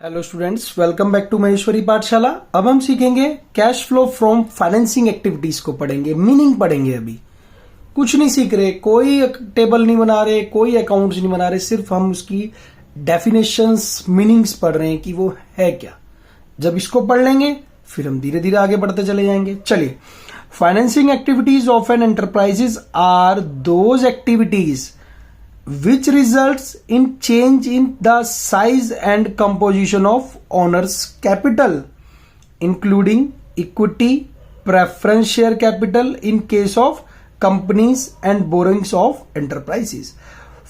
Hello students, welcome back to Maheshwari Pathshala. अब हम सीखेंगे cash flow from financing activities को पढ़ेंगे, मीनिंग पढ़ेंगे। अभी कुछ नहीं सीख रहे, कोई टेबल नहीं बना रहे, कोई अकाउंट्स नहीं बना रहे, सिर्फ हम उसकी डेफिनेशंस, मीनिंग्स पढ़ रहे हैं कि वो है क्या। जब इसको पढ़ लेंगे फिर हम धीरे धीरे आगे बढ़ते चले जाएंगे। चलिए, financing activities of an enterprises are those activities which results in change in the size and composition of owner's capital, including equity, preference share capital in case of companies and borrowings of enterprises.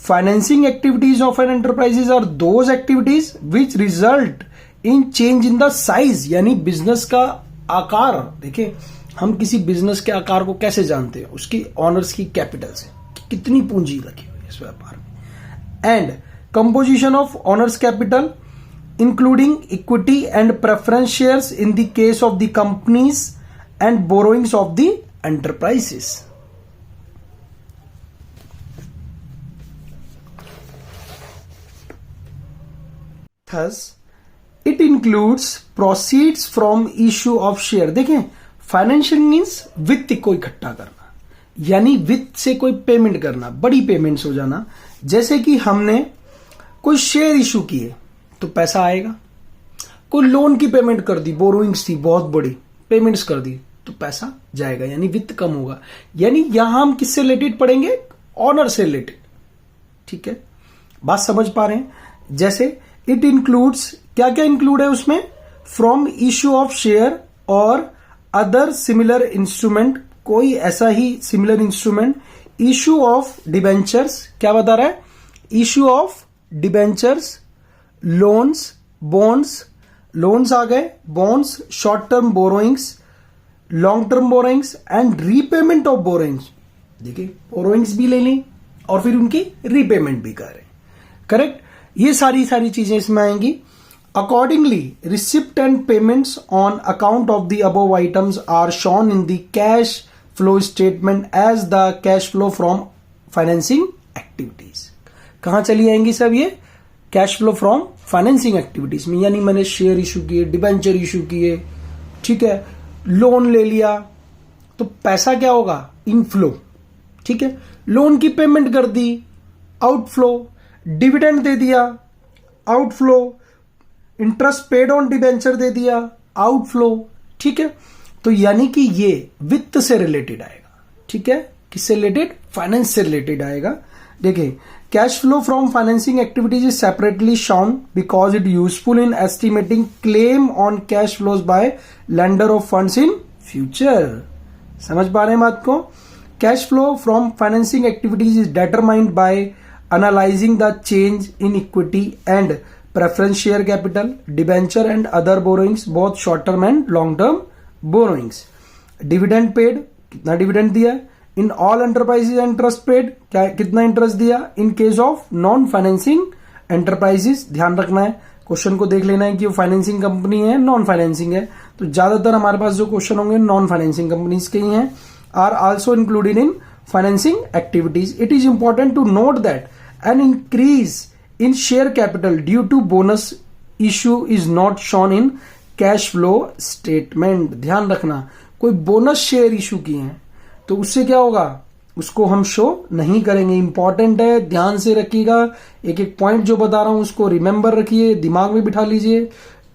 Financing activities of an enterprises are those activities which result in change in the size, यानी business का आकार। देखिए, हम किसी business के आकार को कैसे जानते हैं? उसकी ऑनर्स की कैपिटल से, कितनी पूंजी रखी हुई है इस व्यापार में। And composition of honours capital including equity and preference shares in the case of the companies and borrowings of the enterprises. Thus it includes proceeds from issue of share. देखें, फाइनेंशियल मीन्स वित्त को इकट्ठा करना, यानी वित्त से कोई payment करना, बड़ी पेमेंट्स हो जाना। जैसे कि हमने कोई शेयर इशू किए तो पैसा आएगा, कोई लोन की पेमेंट कर दी, बोरोइंग्स थी बहुत बड़ी, पेमेंट्स कर दी तो पैसा जाएगा, यानी वित्त कम होगा। यानी यहां हम किससे रिलेटेड पढ़ेंगे? ऑनर से रिलेटेड। ठीक है, बात समझ पा रहे हैं? जैसे इट इंक्लूड्स, क्या क्या इंक्लूड है उसमें? फ्रॉम इश्यू ऑफ शेयर और अदर सिमिलर इंस्ट्रूमेंट, कोई ऐसा ही similar instrument. Issue of debentures, क्या बता रहा है? Issue of debentures, loans, bonds, loans आ गए, bonds, short term borrowings, long term borrowings and repayment of borrowings. देखिए, बोरोइंग्स भी ले ली और फिर उनकी रीपेमेंट भी कर रहे हैं। करेक्ट, ये सारी चीजें इसमें आएंगी। Accordingly, receipt and payments on account of the above items are shown in the cash flow statement as the cash flow from financing activities. कहां चली आएंगी सब ये? Cash flow from financing activities में। यानी मैंने शेयर इशू किए, debenture issue किए, ठीक है, लोन ले लिया, तो पैसा क्या होगा? इनफ्लो। ठीक है, लोन की पेमेंट कर दी, आउटफ्लो, डिविडेंड दे दिया, outflow, interest paid on debenture दे दिया, आउटफ्लो। ठीक है, तो यानी कि ये वित्त से रिलेटेड आएगा। ठीक है, किससे रिलेटेड? फाइनेंस से रिलेटेड आएगा। देखिए, cash flow from financing activities is separately shown because it useful in estimating claim on cash flows by lender of funds in future. समझ पा रहे हैं बात को? Cash flow from financing activities is determined by analysing the change in equity and preference share capital, debenture and other borrowings, both short term and long term borrowings. Dividend paid, कितना dividend दिया? In all enterprises interest paid, क्या कितना interest दिया? In case of non financing enterprises, ध्यान रखना है, question को देख लेना है कि वो फाइनेंसिंग कंपनी है, नॉन फाइनेंसिंग है। तो ज्यादातर हमारे पास जो क्वेश्चन होंगे नॉन फाइनेंसिंग कंपनीज के ही हैं। Are also included in financing activities. It is important to note that an increase in share capital due to bonus issue is not shown in cash flow statement. ध्यान रखना, कोई bonus share issue किए हैं तो उससे क्या होगा? उसको हम शो नहीं करेंगे। इंपॉर्टेंट है, ध्यान से रखिएगा। एक एक पॉइंट जो बता रहा हूं उसको रिमेंबर रखिए, दिमाग में बिठा लीजिए,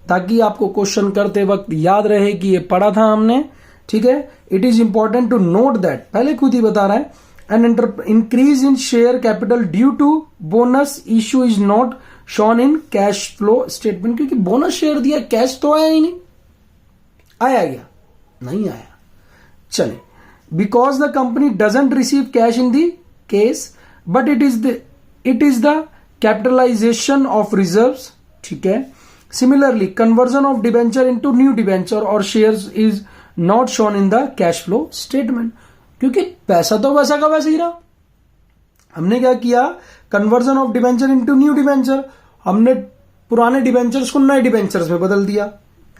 ताकि आपको क्वेश्चन करते वक्त याद रहे कि ये पढ़ा था हमने। ठीक है, it is important to note that, पहले खुद ही बता रहा है, an increase in share capital due to bonus issue is not shown in cash flow statement. क्योंकि बोनस शेयर दिया, कैश तो आया ही नहीं। आया क्या? नहीं आया। चले, because the company doesn't receive cash in the case but it is the capitalization of reserves. ठीक है, similarly conversion of debenture into new debenture or shares is not shown in the cash flow statement. क्योंकि पैसा तो वैसा का वैसे ही रहा। हमने क्या किया? Conversion of debenture into new debenture. हमने पुराने डिबेंचर्स को नए डिबेंचर्स में बदल दिया,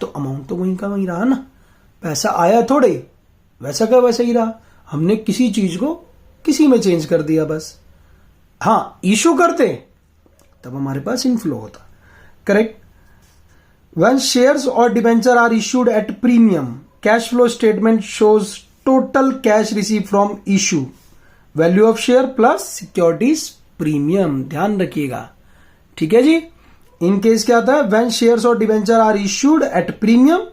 तो अमाउंट तो वहीं का वहीं रहा ना, पैसा आया थोड़े, वैसा का वैसा ही रहा। हमने किसी चीज को किसी में चेंज कर दिया बस। हाँ, इशू करते तब हमारे पास इनफ्लो होता। Correct. When shares or debenture are issued at premium, cash flow statement shows total cash received from issue, value of share plus securities premium. ध्यान रखिएगा, ठीक है जी. इन केस क्या आता है, when shares or debenture are issued at premium,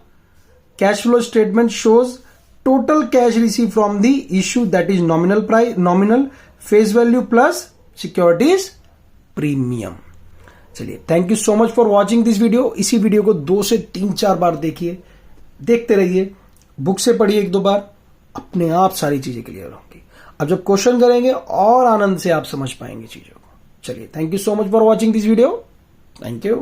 cash flow statement shows total cash received from the issue, that is nominal price, nominal face value plus securities premium. चलिए, thank you so much for watching this video. इसी video को 2 से 3-4 बार देखिए, देखते रहिए, book से पढ़िए 1-2 बार, अपने आप सारी चीजें क्लियर होंगी. अब जब क्वेश्चन करेंगे और आनंद से आप समझ पाएंगे चीजों को. चलिए, thank you so much for watching this video. Thank you.